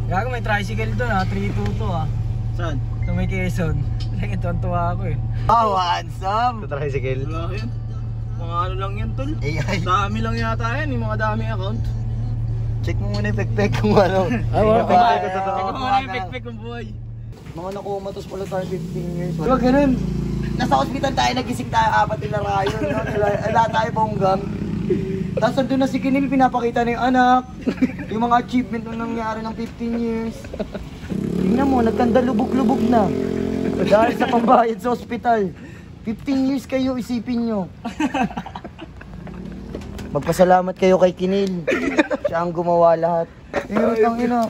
Gago, may tricycle doon ha, 322 ha. Saan? Sa may Quezon. Tuwan-tuwa ako eh. Oh, handsome! Sa tricycle? Wala yun. Mga ano lang yan, tol. AI. Dami lang yata yan, yung mga dami account. Check mo muna yung pek-pek kung ano. Ay, wala pa. Check mo muna yung pek-pek ng buhay. Mga nakumatos pala tayo 15 years. Diba ganun? Nasa hospital tayo, nagising tayo, apat nila rayon. No? Wala tayo bonggang. Tapos nandun na si Kinil, pinapakita na yung anak. Yung mga achievement nung nangyari ng 15 years. Tingnan mo, nagkanda lubog-lubog na. Dahil sa pambayad sa hospital. 15 years kayo, isipin nyo. Magpasalamat kayo kay Kinil. Siya ang gumawa lahat. Ang ina.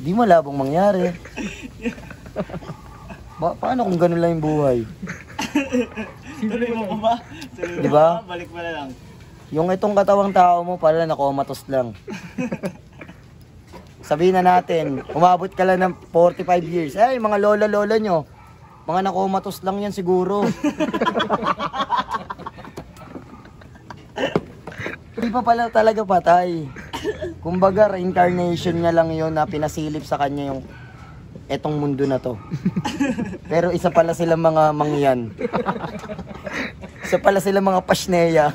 Di malabong mangyari. Paano kung ganun lang yung buhay? Tuloy mo ba? Diba? Balik mo na lang. Yung itong katawang tao mo pala nakomatos lang. Sabihin na natin, umabot ka lang ng 45 years. Eh, mga lola-lola nyo, mga nakomatos lang yan siguro. Hindi pa pala talaga patay. Kumbaga, reincarnation niya lang yun na pinasilip sa kanya yung etong mundo na to. Pero isa pala silang mga mangyan. Isa pala silang mga pasneya.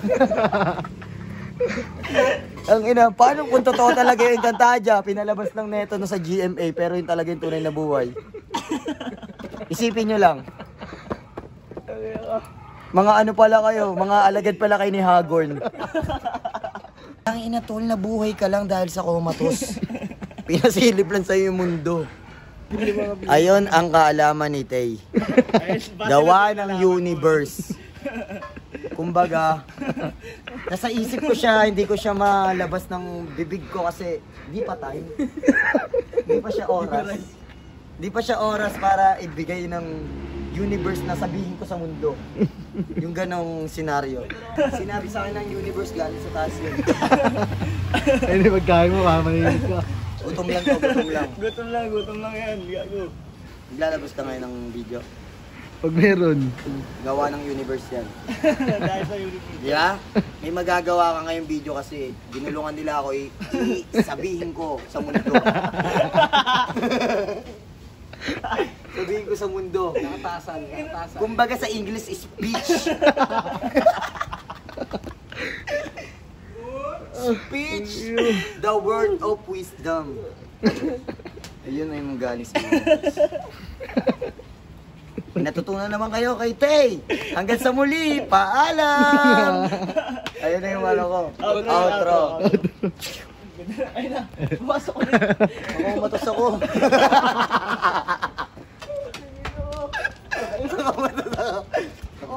Ang ina, paano kung totoo talaga yung Encantadia? Pinalabas lang neto no sa GMA, pero yung talaga yung tunay na buhay. Isipin nyo lang. Mga ano pala kayo, mga alagad pala kayo ni Hagorn. Ang ina tol, na buhay ka lang dahil sa comatose. Pinasilip lang sa'yo yung mundo. Ayon ang kaalaman ni Tay. Gawa ng universe. Kumbaga, nasa isip ko siya, hindi ko siya malabas ng bibig ko kasi di pa time. Di pa siya oras. Di pa siya oras para ibigay ng universe na sabihin ko sa mundo. Yung ganong senaryo. Sinabi sa akin ng universe galing sa taas yun. Hindi pagkain mo, mamanilig ka. Gutom lang to, gutom lang. Gutom lang yan. Gago. Naglalabas na ngayon ng video. Pag meron. Gawa ng universe yan. Dahil sa universe. Di ba? May magagawa ka ngayong video kasi ginulungan nila ako sabihin ko sa mundo. Sabihin ko sa mundo. Nakatasan. Kumbaga sa English, speech. Speech, the word of wisdom. Ayun na yung galing sa universe. Natutunan naman kayo kay Tay. Hanggang sa muli, paalam! Ayun na yung ano ko. Outro. Ayun na, pumasok ko na. Matos ako.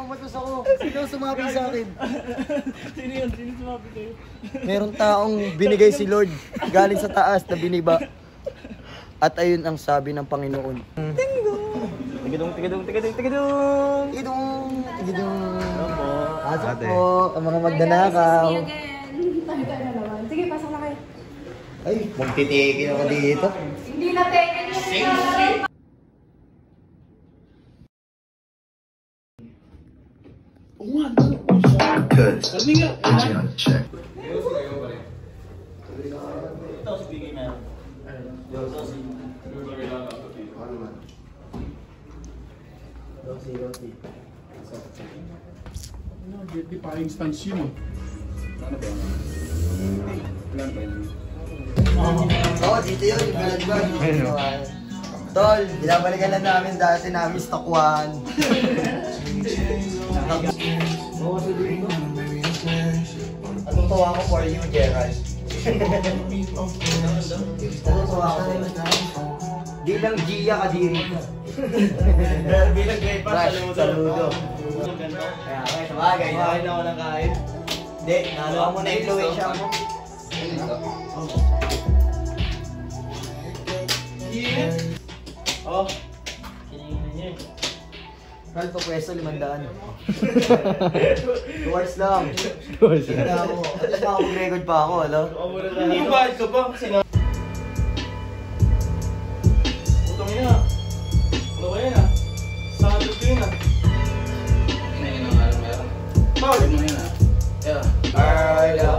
Matos ako. Sino sumabi sa akin? Sino yun? Sino sumabi sa'yo? Meron taong binigay si Lord galing sa taas na biniba. At ayun ang sabi ng Panginoon. Tigadong. Pasok po, ang mga magnanakaw. Tayo na naman. Sige, pasok na kayo. Ay, magtitigil ako dito. Hindi na tayo. Good. Check. Ito, speaking na. Rossi. Di pa instance yun eh. Oo, dito yun. Galagban. Tol, binabalikan lang namin dati namin stock 1. Natutuwa ko for you, Gerald. Natutuwa ko. Di lang Gia Kadiri. Bilang gay pa, saludo. Kaya sabagay. Kain na ako ng kain. Hindi, nalawa mo na influensya mo. Oh. Kahit pa pwesto, 500. 2 hours lang. Sige na ako. At least makapag-record pa ako, alam? Hindi ba? Ito ba? Utang yun ah. Ano ba yan ah? Sabi ko yun ah. Bawal mo yun ah. Arla.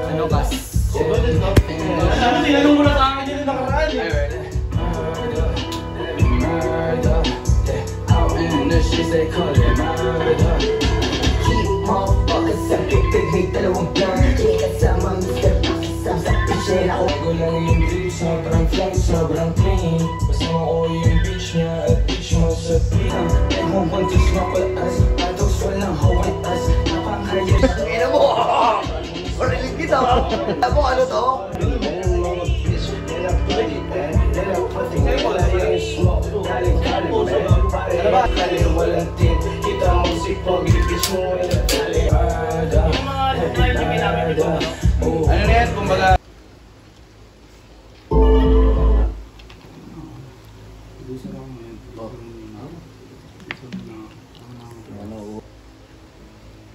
Ano kas? Tinanong mo na sa akin yun. may dalawang plan. May kasama Mr. Pakisam sa pishera ko. Bago lang yung drip, sobrang flight, sobrang clean. Basta mo yung bitch niya at bitch mo sa team. Dahil mo buntis na palas, patos walang haway tas. Napakaya sa kina mo. Marilig kita. Alam mo ano to? Ano na yan, kumbaga?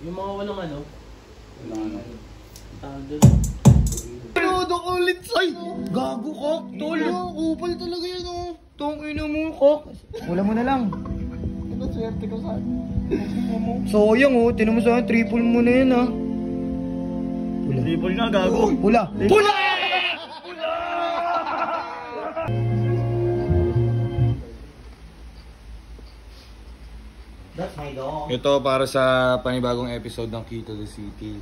Yung mga walang ano? Pinodok ulit say! Gago kok! Tolo! Kupal talaga yan oh! Tongina mo kok! Wala mo na lang. Ano swerte ko saan? Sayang oh! Tinan mo saan, triple mo na yan ah! Pula. Triple nga, gago. Pula! Pula! That's my dog. Ito para sa panibagong episode ng Key to the City.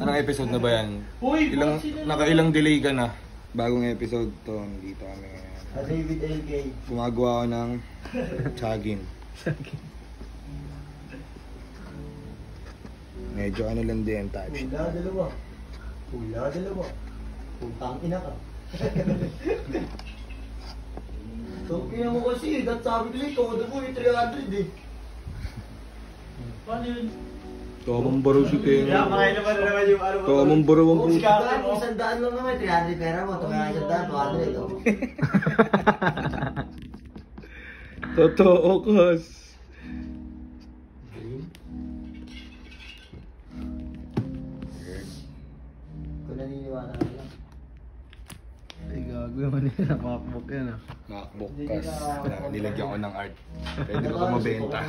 Anong episode na ba yan? Nakailang delay ka na. Bagong episode to. Dito kami ngayon. David LK. Gumagawa ako ng tsagin. Medyo ano lang din, type shit. Pula dalawa. Pula dalawa. Puntang ina ka. So, kaya mo kasi, dat sabi ko lang, todo ko yung 300 eh. Paano yun? Tomang baro si Tenga. Makain naman yung ano mo. Tomang baro ang Oh, puto. isang daan lang naman, 300 pera mo. Tumaya isang daan, 200 oh. Totoo, kas. Kung naniniwala ka lang. Ay, gago yung ano yun. Makakbok yan ah. MacBook kas. Nilagyan ko ng art. Pwede ko ito mabenta.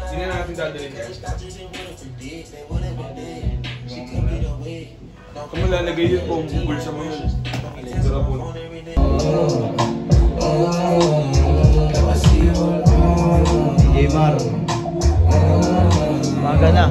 Sino natin dadalhin yan? Kung malalagay yun po, bulsa mo yun. Sarap po. DJ Mar. Maga na.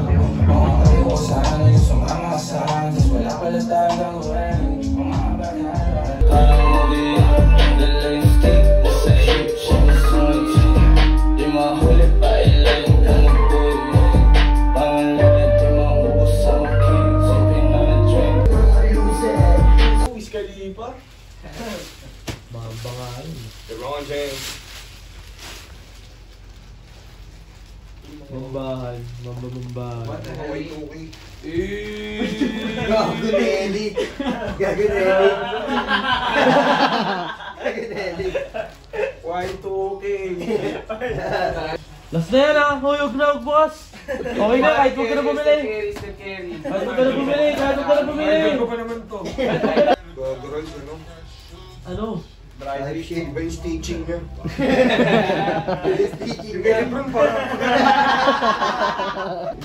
LeBron James. Bambahan. Bambahan. Gago na Eli. Gago na Eli. Gago na Eli. Y2K. Last na yan ah. Huyog na bukas. Okay na, kahit huwag ka na bumili. Kahit huwag ka na bumili. Kahit huwag ka na bumili. Idol ko pa naman to. Gago Rolls, ano? Ano? Drive shade ba yung stitching niya? Stitching Yung yan. Lebron parang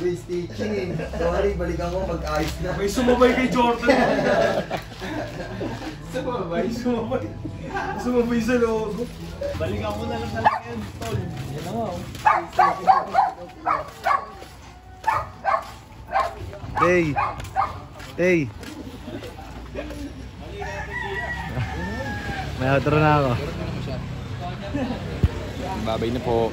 May stitching eh. Sorry, balikan ko pag-ayos na. may sumabay kay Jordan. Sumabay? Sumabay sa logo. Balikan mo na lang talaga yan, tol. Yan na nga oh. Hey! Hey! May outro na ako. Babay na po.